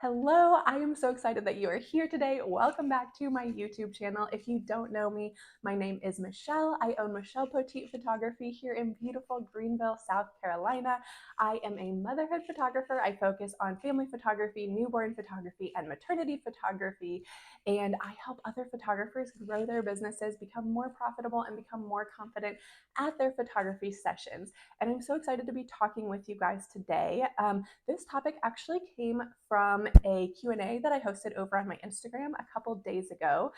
Hello, I am so excited that you are here today. Welcome back to my YouTube channel. If you don't know me, my name is Michelle. I own Michelle Poteet Photography here in beautiful Greenville, South Carolina. I am a motherhood photographer. I focus on family photography, newborn photography, and maternity photography. And I help other photographers grow their businesses, become more profitable, and become more confident at their photography sessions. And I'm so excited to be talking with you guys today. This topic actually came from a Q&A that I hosted over on my Instagram a couple days ago.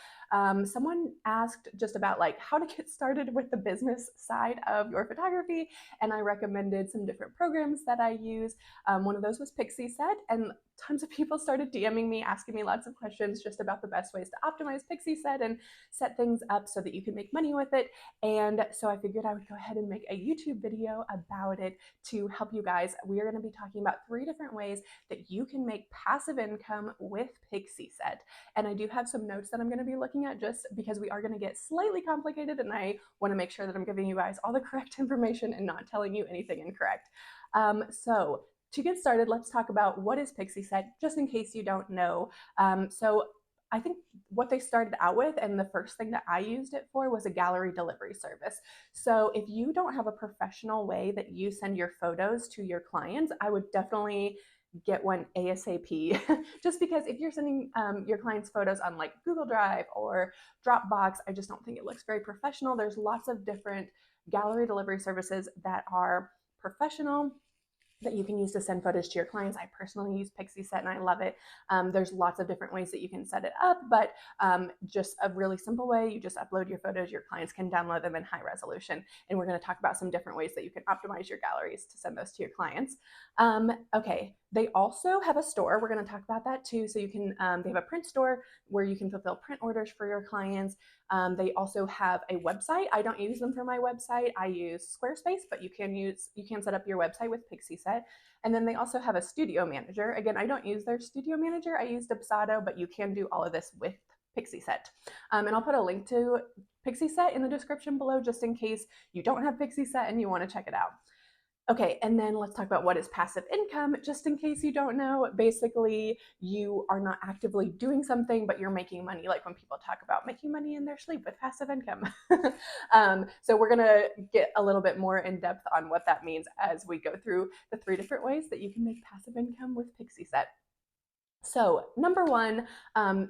Someone asked just about like how to get started with the business side of your photography, and I recommended some different programs that I use. One of those was Pixieset, and tons of people started DMing me, asking me lots of questions just about the best ways to optimize Pixieset and set things up so that you can make money with it. And so I figured I would go ahead and make a YouTube video about it to help you guys. We are going to be talking about 3 different ways that you can make passive income with Pixieset. And I do have some notes that I'm going to be looking at just because we are going to get slightly complicated, and I want to make sure that I'm giving you guys all the correct information and not telling you anything incorrect. So to get started, let's talk about what is Pixieset, just in case you don't know. So I think what they started out with, and the first thing that I used it for, was a gallery delivery service. So if you don't have a professional way that you send your photos to your clients, I would definitely get one ASAP. Just because if you're sending your clients photos on like Google Drive or Dropbox, I just don't think it looks very professional. There's lots of different gallery delivery services that are professional that you can use to send photos to your clients. I personally use Pixieset and I love it. There's lots of different ways that you can set it up, but just a really simple way, you just upload your photos, your clients can download them in high resolution. And we're going to talk about some different ways that you can optimize your galleries to send those to your clients. Okay, they also have a store. We're going to talk about that too. So you can, they have a print store where you can fulfill print orders for your clients. They also have a website. I don't use them for my website. I use Squarespace, but you can set up your website with Pixieset. And then they also have a studio manager. Again, I don't use their studio manager. I use Dubsado, but you can do all of this with Pixieset. And I'll put a link to Pixieset in the description below just in case you don't have Pixieset and you want to check it out. Okay, and then let's talk about what is passive income, just in case you don't know. Basically, you are not actively doing something, but you're making money, like when people talk about making money in their sleep with passive income. So we're gonna get a little bit more in depth on what that means as we go through the 3 different ways that you can make passive income with Pixieset. So number one,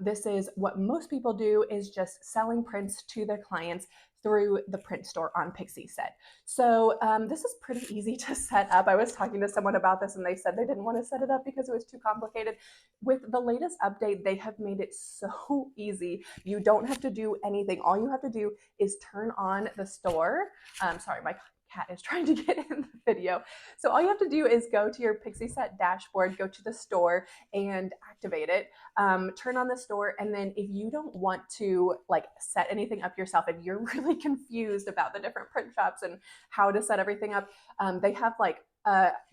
this is what most people do, is just selling prints to their clients through the print store on Pixieset. So this is pretty easy to set up. I was talking to someone about this and they said they didn't want to set it up because it was too complicated. With the latest update, they have made it so easy. You don't have to do anything. All you have to do is turn on the store. Sorry, my cat is trying to get in the video. So all you have to do is go to your Pixieset dashboard, go to the store and activate it, turn on the store. And then if you don't want to like set anything up yourself and you're really confused about the different print shops and how to set everything up, they have like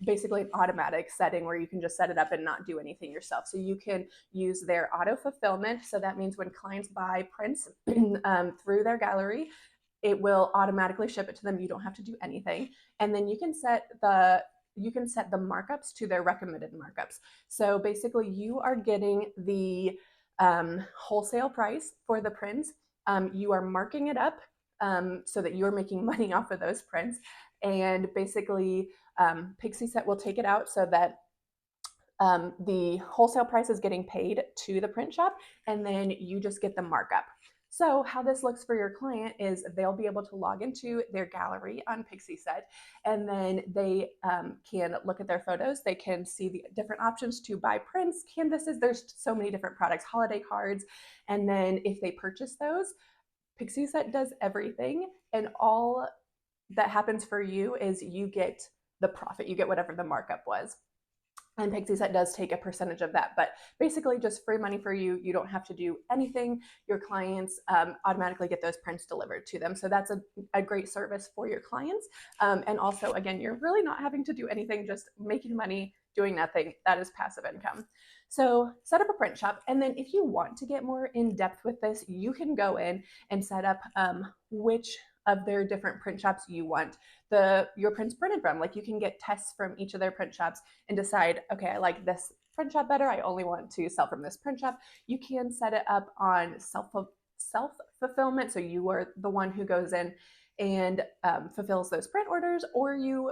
basically an automatic setting where you can just set it up and not do anything yourself. So you can use their auto fulfillment. So that means when clients buy prints through their gallery, it will automatically ship it to them. You don't have to do anything. And then you can set the markups to their recommended markups. So basically you are getting the wholesale price for the prints. You are marking it up so that you're making money off of those prints. And basically Pixieset will take it out so that the wholesale price is getting paid to the print shop, and then you just get the markup. So how this looks for your client is they'll be able to log into their gallery on Pixieset, and then they can look at their photos. They can see the different options to buy prints, canvases. There's so many different products, holiday cards. And then if they purchase those, Pixieset does everything. And all that happens for you is you get the profit. You get whatever the markup was. And Pixieset does take a percentage of that, but basically just free money for you. You don't have to do anything. Your clients automatically get those prints delivered to them. So that's a great service for your clients. And also, again, you're really not having to do anything, just making money, doing nothing. That is passive income. So set up a print shop. And then if you want to get more in depth with this, you can go in and set up which of their different print shops you want your prints printed from. Like you can get tests from each of their print shops and decide, okay, I like this print shop better. I only want to sell from this print shop. You can set it up on self fulfillment. So you are the one who goes in and fulfills those print orders, or you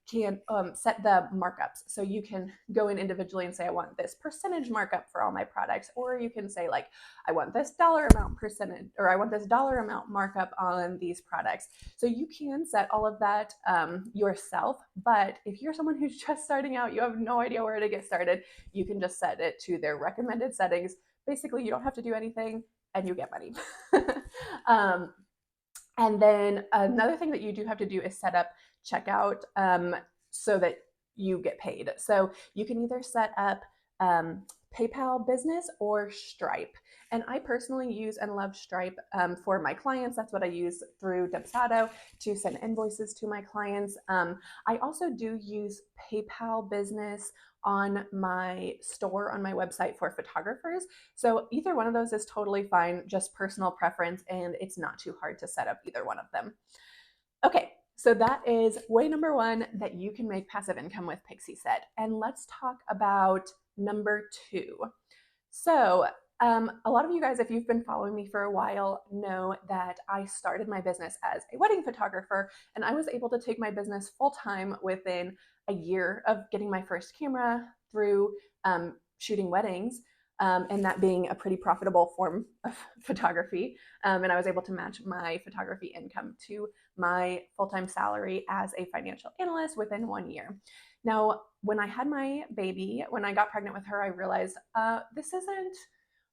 can set the markups. So you can go in individually and say, I want this percentage markup for all my products, or you can say like, I want this dollar amount percentage, or I want this dollar amount markup on these products. So you can set all of that yourself. But if you're someone who's just starting out, you have no idea where to get started, you can just set it to their recommended settings. Basically, you don't have to do anything and you get money. And then another thing that you do have to do is set up checkout so that you get paid. So you can either set up PayPal Business or Stripe. And I personally use and love Stripe for my clients. That's what I use through Dubsado to send invoices to my clients. I also do use PayPal Business on my store on my website for photographers. So either one of those is totally fine, just personal preference, and it's not too hard to set up either one of them. Okay, so that is way number one, that you can make passive income with Pixieset. And let's talk about number two. So a lot of you guys, if you've been following me for a while, know that I started my business as a wedding photographer, and I was able to take my business full-time within a year of getting my first camera through shooting weddings, and that being a pretty profitable form of photography. And I was able to match my photography income to my full-time salary as a financial analyst within 1 year. Now, when I had my baby, when I got pregnant with her, I realized this isn't,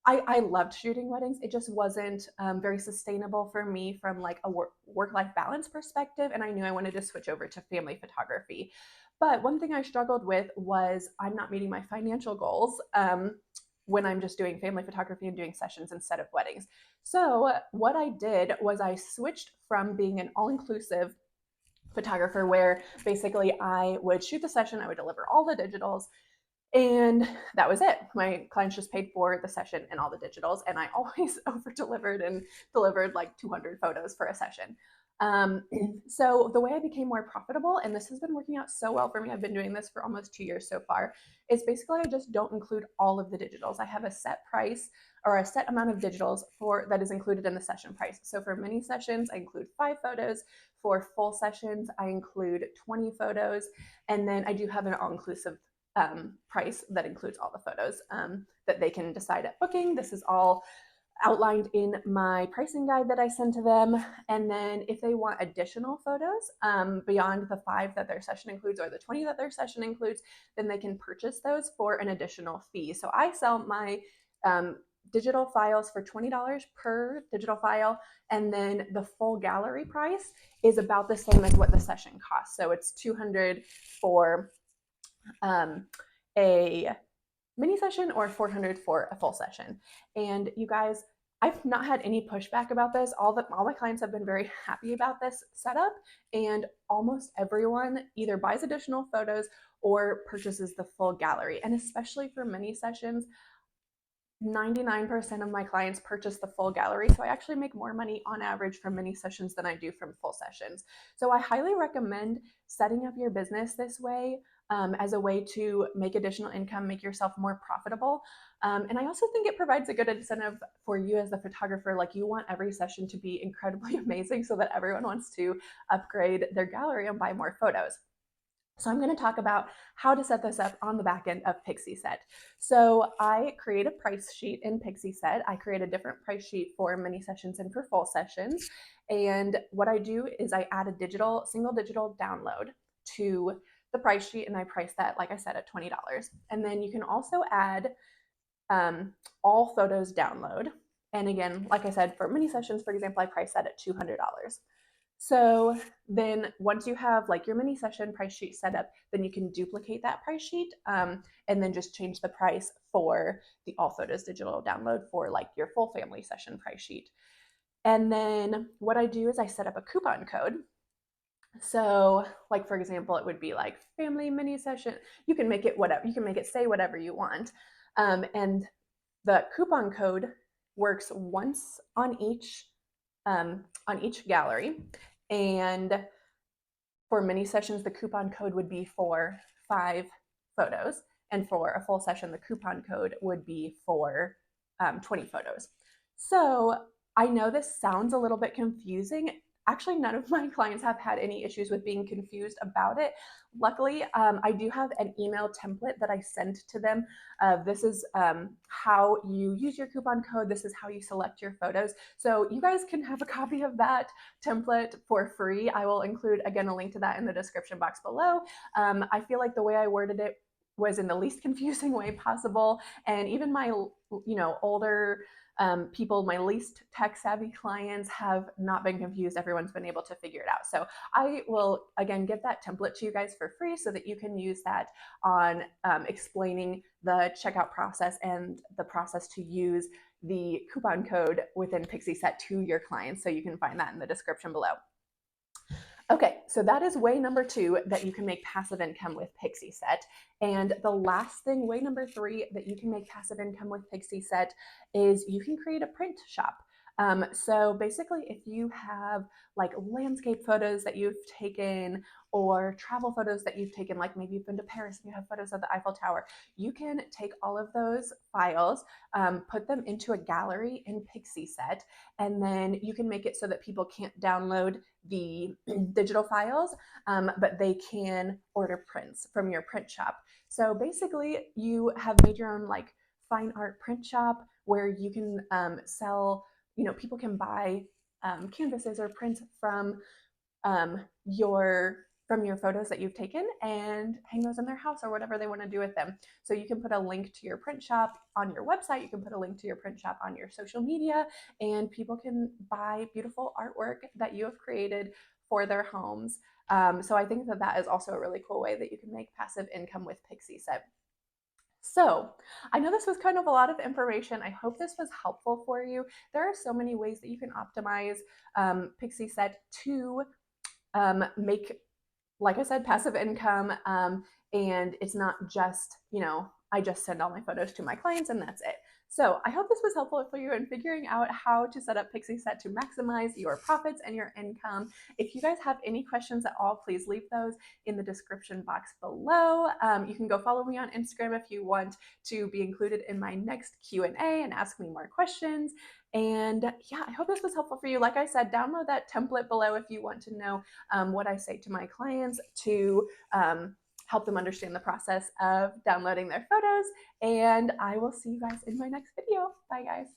I loved shooting weddings. It just wasn't very sustainable for me from like a work-life balance perspective. And I knew I wanted to switch over to family photography. But one thing I struggled with was I'm not meeting my financial goals when I'm just doing family photography and doing sessions instead of weddings. So what I did was I switched from being an all-inclusive photographer where basically I would shoot the session, I would deliver all the digitals, and that was it. My clients just paid for the session and all the digitals, and I always over delivered and delivered like 200 photos for a session. So the way I became more profitable, and this has been working out so well for me, I've been doing this for almost 2 years so far, is basically I just don't include all of the digitals. I have a set price or a set amount of digitals for that is included in the session price. So for mini sessions, I include 5 photos. For full sessions, I include 20 photos. And then I do have an all-inclusive price that includes all the photos that they can decide at booking. This is all outlined in my pricing guide that I send to them. And then if they want additional photos beyond the 5 that their session includes or the 20 that their session includes, then they can purchase those for an additional fee. So I sell my digital files for $20 per digital file, and then the full gallery price is about the same as what the session costs. So it's $200 for a mini session or $400 for a full session. And you guys, I've not had any pushback about this. All my clients have been very happy about this setup, and almost everyone either buys additional photos or purchases the full gallery. And especially for mini sessions, 99% of my clients purchase the full gallery. So I actually make more money on average from mini sessions than I do from full sessions. So I highly recommend setting up your business this way as a way to make additional income, make yourself more profitable. And I also think it provides a good incentive for you as the photographer. Like, you want every session to be incredibly amazing so that everyone wants to upgrade their gallery and buy more photos. So I'm going to talk about how to set this up on the back end of Pixieset. So I create a price sheet in Pixieset. I create a different price sheet for mini sessions and for full sessions. And what I do is I add a single digital download to the price sheet, and I price that, like I said, at $20. And then you can also add all photos download. And again, like I said, for mini sessions, for example, I price that at $200. So then once you have like your mini session price sheet set up, then you can duplicate that price sheet and then just change the price for the all photos digital download for like your full family session price sheet. And then what I do is I set up a coupon code. So like, for example, it would be like family mini session. You can make it whatever, you can make it say whatever you want. And the coupon code works once on each gallery. And for mini sessions, the coupon code would be for 5 photos. And for a full session, the coupon code would be for 20 photos. So I know this sounds a little bit confusing. Actually, none of my clients have had any issues with being confused about it. Luckily, I do have an email template that I send to them. This is how you use your coupon code. This is how you select your photos. So you guys can have a copy of that template for free. I will include, again, a link to that in the description box below. I feel like the way I worded it was in the least confusing way possible. And even my, older people, my least tech savvy clients, have not been confused. Everyone's been able to figure it out. So I will, again, give that template to you guys for free so that you can use that on explaining the checkout process and the process to use the coupon code within Pixieset to your clients. So you can find that in the description below. Okay, so that is way number 2 that you can make passive income with Pixieset. And the last thing, way number 3 that you can make passive income with Pixieset is you can create a print shop. So basically, if you have like landscape photos that you've taken or travel photos that you've taken, like maybe you've been to Paris and you have photos of the Eiffel Tower, you can take all of those files, put them into a gallery in Pixieset, and then you can make it so that people can't download the digital files, but they can order prints from your print shop. So basically, you have made your own like fine art print shop where you can sell, people can buy canvases or prints your photos that you've taken and hang those in their house or whatever they want to do with them. So you can put a link to your print shop on your website, you can put a link to your print shop on your social media, and people can buy beautiful artwork that you have created for their homes. So I think that that is also a really cool way that you can make passive income with Pixieset. So I know this was kind of a lot of information. I hope this was helpful for you. There are so many ways that you can optimize Pixieset to make, like I said, passive income. And it's not just, I just send all my photos to my clients and that's it. So I hope this was helpful for you in figuring out how to set up Pixieset to maximize your profits and your income. If you guys have any questions at all, please leave those in the description box below. You can go follow me on Instagram if you want to be included in my next Q&A and ask me more questions. And yeah, I hope this was helpful for you. Like I said, download that template below if you want to know what I say to my clients to help them understand the process of downloading their photos. And I will see you guys in my next video. Bye, guys.